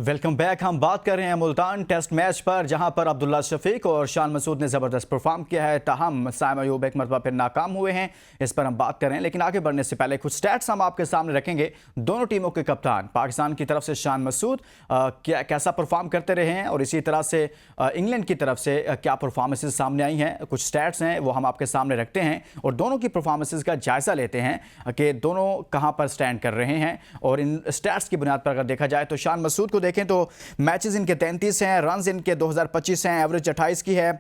Welcome back. हम बात कर रहे हैं मुल्तान टेस्ट मैच पर, जहां पर अब्दुल्ला शफीक और शान मसूद ने ज़बरदस्त परफॉर्म किया है। ताहम साइम अयूब एक मरतबा फिर नाकाम हुए हैं। इस पर हम बात कर रहे हैं, लेकिन आगे बढ़ने से पहले कुछ स्टैट्स हम आपके सामने रखेंगे। दोनों टीमों के कप्तान पाकिस्तान की तरफ से शान मसूद कैसा परफॉर्म करते रहे हैं, और इसी तरह से इंग्लैंड की तरफ से क्या परफॉर्मेंसेज सामने आई हैं। कुछ स्टैट्स हैं वो हम आपके सामने रखते हैं और दोनों की परफॉर्मेंसेज का जायज़ा लेते हैं कि दोनों कहाँ पर स्टैंड कर रहे हैं। और इन स्टैट्स की बुनियाद पर अगर देखा जाए तो शान मसूद को देखें तो मैचेस इनके 33 हैं, रन्स इनके 2025 हैं, एवरेज 28 की है,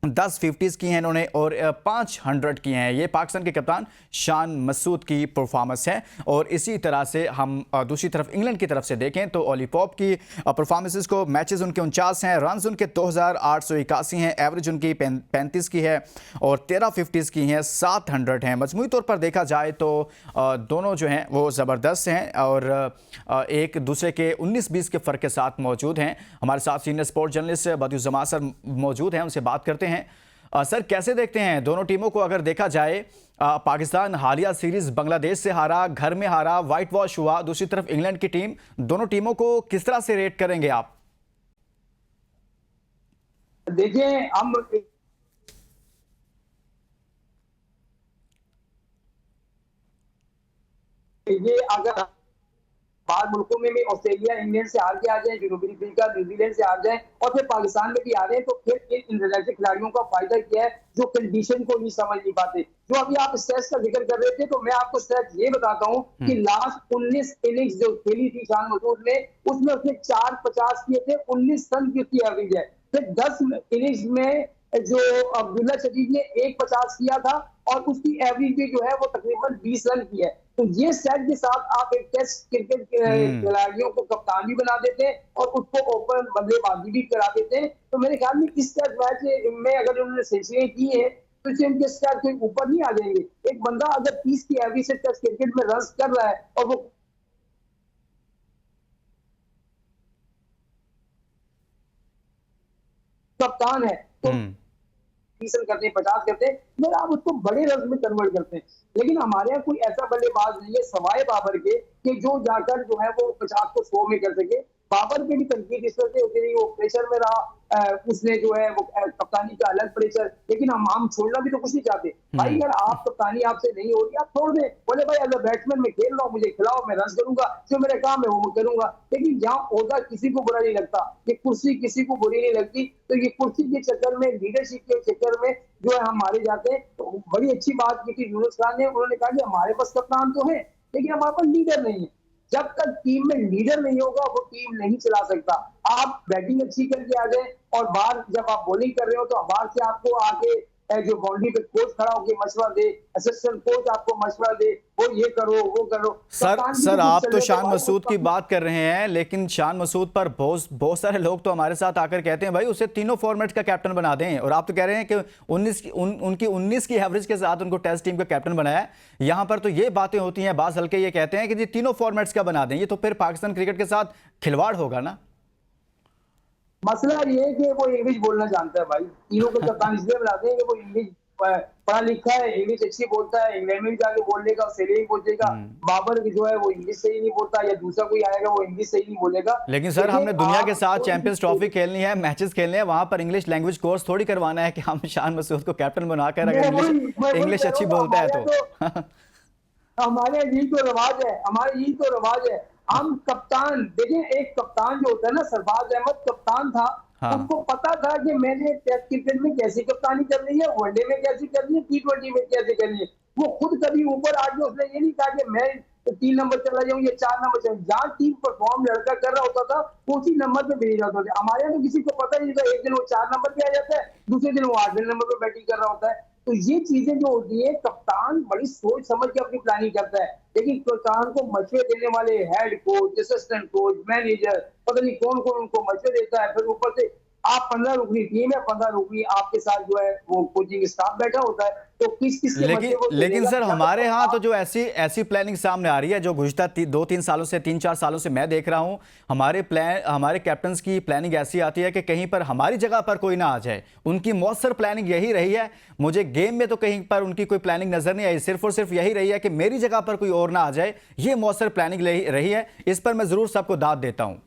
10 50s की हैं इन्होंने और 500 की हैं। ये पाकिस्तान के कप्तान शान मसूद की परफॉर्मेंस है। और इसी तरह से हम दूसरी तरफ इंग्लैंड की तरफ से देखें तो ओली पॉप की परफॉर्मेंसेस को, मैचेस उनके 49 हैं, रन्स उनके 2881 हैं, एवरेज उनकी 35 की है और 13 50s की हैं, 700 हैं। मजमूई तौर पर देखा जाए तो दोनों जो हैं वो ज़बरदस्त हैं और एक दूसरे के 19-20 के फ़र्क के साथ मौजूद हैं। हमारे साथ सीनियर स्पोर्ट्स जर्नलिस्ट बदियुज़्ज़मान सर मौजूद हैं, उनसे बात करते हैं। सर, कैसे देखते हैं दोनों टीमों को? अगर देखा जाए पाकिस्तान हालिया सीरीज बांग्लादेश से हारा, घर में हारा, व्हाइट वॉश हुआ, दूसरी तरफ इंग्लैंड की टीम, दोनों टीमों को किस तरह से रेट करेंगे आप? देखिए, हम ये अगर बाहर मुल्कों में भी ऑस्ट्रेलिया इंग्लैंड से हार के आ जाए, जनूबी अफ्रीका न्यूजीलैंड से हार जाए और फिर पाकिस्तान में भी आ रहे हैं, तो फिर इन इंटरनेशनल खिलाड़ियों का फायदा क्या है जो कंडीशन को नहीं समझ नहीं पाते। जो अभी आप स्ट्रेस का जिक्र कर रहे थे, तो मैं आपको स्ट्रेस ये बताता हूँ कि लास्ट 19 इनिंग्स जो खेली थी शान मसूद ने, उसमें उसने 450 किए थे, 19 रन की उसकी एवरेज है। फिर 10 इनिंग्स में जो अब्दुल्ला शफीक ने 150 किया था और उसकी एवरेज भी जो है वो तकरीबन 20 रन की है। तो ये सेट के साथ आप एक टेस्ट क्रिकेट खिलाड़ियों को कप्तान भी बना देते हैं और उसको ओपन बल्लेबाजी भी करा देते हैं। तो मेरे ख्याल में इस टेस्ट मैच में अगर उन्होंने सेंचुरी की है तो इसे उनके स्टार के ऊपर नहीं आ जाएंगे। एक बंदा अगर 30 की एवरेज से टेस्ट क्रिकेट में रन कर रहा है और वो कप्तान है तो 30 रन करते हैं, 50 करते हैं, फिर आप उसको बड़े रन में कन्वर्ट करते हैं। लेकिन हमारे यहाँ कोई ऐसा बल्लेबाज नहीं है सवाए बाबर के कि जो जाकर जो है वो 50 को 100 में कर सके। बाबर के भी तनकीद इस वजह से होती रही, वो प्रेशर में रहा, उसने जो है वो कप्तानी का अलग प्रेशर, लेकिन हम छोड़ना भी तो कुछ नहीं चाहते भाई। अगर आप कप्तानी आपसे नहीं हो रही, आप छोड़ दें, बोले भाई एज अ बैट्समैन मैं खेल रहा हूँ, मुझे खिलाओ, मैं रन करूंगा, जो मेरा काम है वो मैं करूंगा। लेकिन यहाँ ओहदा किसी को बुरा नहीं लगता, ये कुर्सी किसी को बुरी नहीं लगती, तो ये कुर्सी के चक्कर में, लीडरशिप के चक्कर में जो है हम मारे जाते हैं। तो बड़ी अच्छी बात की थी यूनुस खान ने, उन्होंने कहा कि हमारे पास कप्तान तो है लेकिन हमारे पास लीडर नहीं है। जब तक टीम में लीडर नहीं होगा वो टीम नहीं चला सकता। आप बैटिंग अच्छी करके आ जाए और बाहर जब आप बॉलिंग कर रहे हो तो बाहर से आपको आके जो बाउंड्री पे कोच खड़ा होकर मशवरा दे, असिस्टेंट कोच आपको मशवरा दे, वो ये करो वो करो। सर आप तो शान मसूद की बात कर रहे हैं, लेकिन शान मसूद पर बहुत सारे लोग तो हमारे साथ आकर कहते हैं भाई उसे तीनों फॉर्मेट का कैप्टन बना दें, और आप तो कह रहे हैं कि 19 की एवरेज के साथ उनको टेस्ट टीम का कैप्टन बनाया है। यहां पर तो ये बातें होती हैं, बाज हल्के ये कहते हैं कि जी तीनों फॉर्मेट्स का बना दें, ये तो फिर पाकिस्तान क्रिकेट के साथ खिलवाड़ होगा ना। मसला ये है कि वो इंग्लिश बोलना जानता है भाई, तीनों को कप्तान इसलिए बनाते हैं कि वो इंग्लिश पढ़ा लिखा है, इंग्लिश अच्छी बोलता है, इंग्लैंड में भी जाके बोल लेगा, ऑस्ट्रेलिया में बोलेगा। बाबर जो है वो इंग्लिश सही नहीं बोलता, या दूसरा कोई आएगा वो इंग्लिश सही नहीं बोलेगा। लेकिन सर हमने दुनिया के साथ चैंपियंस ट्रॉफी खेलनी है, मैचेस खेलने हैं, वहां पर इंग्लिश लैंग्वेज कोर्स थोड़ी करवाना है कि हम शान मसूद को कैप्टन बनाकर, अगर इंग्लिश अच्छी बोलता है तो हमारे यही तो रवाज है, हमारे यही तो रवाज है। हम कप्तान देखिए, एक कप्तान जो होता है ना, सरफराज अहमद कप्तान था, उसको पता था कि मैंने टेस्ट क्रिकेट में कैसी कप्तानी करनी है, वनडे में कैसी करनी है, T20 में कैसे करनी है। वो खुद कभी ऊपर आके उसने ये नहीं कहा कि मैं 3 नंबर चला जाऊं या 4 नंबर चला। जहाँ टीम परफॉर्म लड़का कर रहा होता था उसी नंबर पे भेज जाता था। हमारे यहाँ तो किसी को पता नहीं था, एक दिन वो 4 नंबर पे आ जाता है, दूसरे दिन वो 8वें नंबर पे बैटिंग कर रहा होता है। तो ये चीजें जो होती है, कप्तान बड़ी सोच समझ के अपनी प्लानिंग करता है, लेकिन कप्तान को मशवरे देने वाले head coach, assistant coach, manager, पता नहीं कौन कौन उनको मशवरे देता है। फिर ऊपर से आप 15 रुकनी टीम है, 15 रुकनी आपके साथ जो है वो कोचिंग स्टाफ बैठा होता है, तो किस लेकिन सर हमारे यहाँ तो जो ऐसी प्लानिंग सामने आ रही है, जो गुज़िश्ता 2-3 सालों से, 3-4 सालों से मैं देख रहा हूँ, हमारे कैप्टन्स की प्लानिंग ऐसी आती है कि कहीं पर हमारी जगह पर कोई ना आ जाए। उनकी मौसर प्लानिंग यही रही है, मुझे गेम में तो कहीं पर उनकी कोई प्लानिंग नजर नहीं आई, सिर्फ और सिर्फ यही रही है कि मेरी जगह पर कोई और ना आ जाए। ये मौसर प्लानिंग रही है, इस पर मैं जरूर सबको दाद देता हूँ।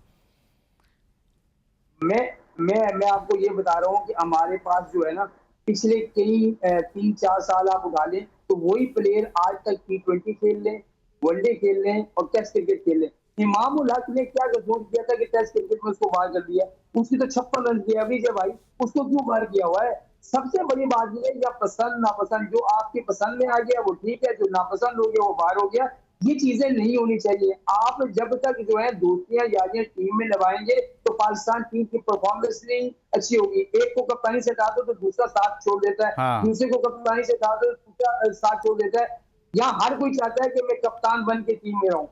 मैं आपको ये बता रहा हूँ कि हमारे पास जो है ना, पिछले कई 3-4 साल आप उठा लें, तो वही प्लेयर आज तक T20 खेल लें, वनडे खेल लें और टेस्ट क्रिकेट खेल लें। इमाम उल हक ने क्या गजूर किया था कि टेस्ट क्रिकेट में उसको बाहर कर दिया, उसकी तो 56 रन किया अभी भाई, उसको क्यों बाहर किया हुआ है? सबसे बड़ी बात ये है, या पसंद नापसंद, जो आपके पसंद में आ गया वो ठीक है, जो नापसंद हो गया वो बाहर हो गया। ये चीजें नहीं होनी चाहिए। आप जब तक जो है दोस्तियां यारियां टीम में लगाएंगे तो पाकिस्तान टीम की परफॉर्मेंस नहीं अच्छी होगी। एक को कप्तानी से हटा दो तो दूसरा साथ छोड़ देता है, हाँ। दूसरे को कप्तानी से हटा दो तो दूसरा साथ छोड़ देता है। यहाँ हर कोई चाहता है कि मैं कप्तान बन के टीम में रहूं।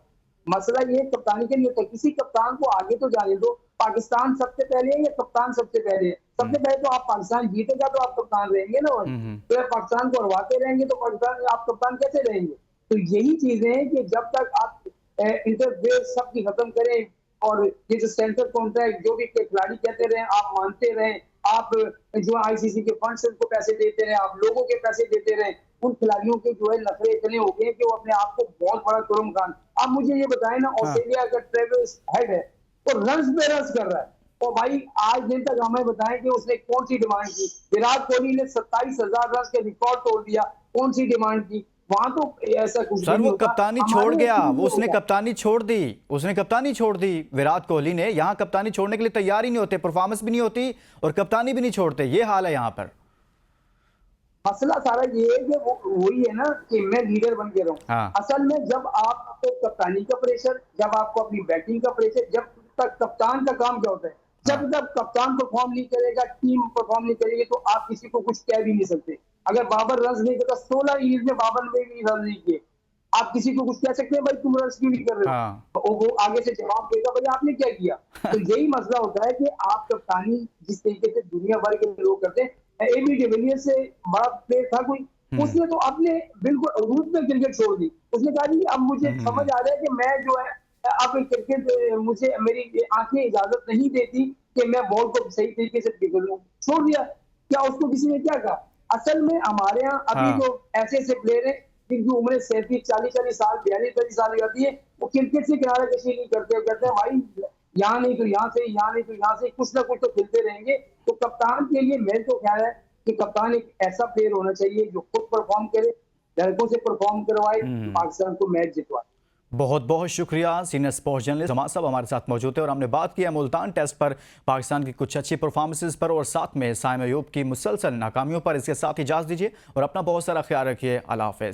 मसला ये कप्तानी के नहीं होता, किसी कप्तान को आगे तो जाने दो। पाकिस्तान सबसे पहले है या कप्तान सबसे पहले है? सबसे पहले तो आप पाकिस्तान जीतेगा तो आप कप्तान रहेंगे ना, और तो पाकिस्तान को हरवाते रहेंगे तो पाकिस्तान आप कप्तान कैसे रहेंगे? तो यही चीजें हैं कि जब तक आप इंटरफेस सबकी खत्म करें और ये जो सेंटर कॉन्ट्रैक्ट जो भी खिलाड़ी कहते रहे आप मानते रहे, आप जो आईसीसी के फंड से उनको पैसे देते रहे, आप लोगों के पैसे देते रहे, उन खिलाड़ियों के जो है नखरे इतने हो गए कि वो अपने आप को बहुत बड़ा तुरम खान। आप मुझे ये बताएं ना, हाँ। ऑस्ट्रेलिया का ट्रेविस हेड है तो रन्स पे रन्स कर रहा है, और भाई आज दिन तक हमें बताएं कि उसने कौन सी डिमांड की? विराट कोहली ने 27,000 रन के रिकॉर्ड तोड़ दिया, कौन सी डिमांड की? वहां तो ऐसा कुछ सर नहीं वो होता। कप्तानी छोड़ हमारे गया, टीम वो में उसने होगा। कप्तानी छोड़ दी, उसने कप्तानी छोड़ दी विराट कोहली ने। यहाँ कप्तानी छोड़ने के लिए तैयार ही नहीं होते, परफॉर्मेंस भी नहीं होती और कप्तानी भी नहीं छोड़ते, ये हाल है यहाँ पर। मसला सारा ये है कि वो वही है ना कि मैं लीडर बन के रहूं। हाँ। असल में जब आपको कप्तानी का प्रेशर, जब आपको अपनी बैटिंग का प्रेशर, जब तक कप्तान का काम क्या होता है, जब तक कप्तान परफॉर्म नहीं करेगा, टीम परफॉर्म नहीं करेगी, तो आप किसी को कुछ कह भी नहीं सकते। अगर बाबर रन नहीं करता, 16 इनिंग्स में बाबर ने भी रन नहीं किए, आप किसी को कुछ कह सकते हैं भाई तुम रन क्यों नहीं कर रहे हो? हाँ। वो आगे से जवाब देगा भाई आपने क्या किया। तो यही मसला होता है कि आप कप्तानी जिस तरीके से दुनिया भर के लोग करते हैं, एबी डिविलियर्स से बड़ा प्लेयर था कोई, उसने तो अपने बिल्कुल रूप में क्रिकेट छोड़ दी। उसने कहा जी अब मुझे समझ आ रहा है कि मैं जो है अब क्रिकेट मुझे मेरी आंखें इजाजत नहीं देती कि मैं बॉल को सही तरीके से पकड़ लूं, छोड़ दिया। क्या उसको किसी ने क्या कहा? असल में हमारे यहाँ अभी हाँ। जो ऐसे ऐसे प्लेयर हैं जिनकी उम्र 37-40 साल 42-43 साल हो जाती है, वो क्रिकेट से किनारा कशी नहीं करते, कहते हैं भाई यहाँ नहीं तो यहाँ से, यहाँ नहीं तो यहाँ से, कुछ ना कुछ तो खेलते रहेंगे। तो कप्तान के लिए मेरे तो ख्याल है कि कप्तान एक ऐसा प्लेयर होना चाहिए जो खुद परफॉर्म करे, लड़कों से परफॉर्म करवाए, पाकिस्तान को मैच जितवाए। बहुत बहुत शुक्रिया सीनियर स्पोर्ट्स जर्नलिस्ट जमात साहब हमारे साथ मौजूद थे और हमने बात की है मुल्तान टेस्ट पर, पाकिस्तान की कुछ अच्छी परफॉर्मेंसेस पर और साथ में साइम अयूब की मुसलसल नाकामियों पर। इसके साथ इजाज़त दीजिए और अपना बहुत सारा ख्याल रखिए। अल्लाह हाफ़िज़।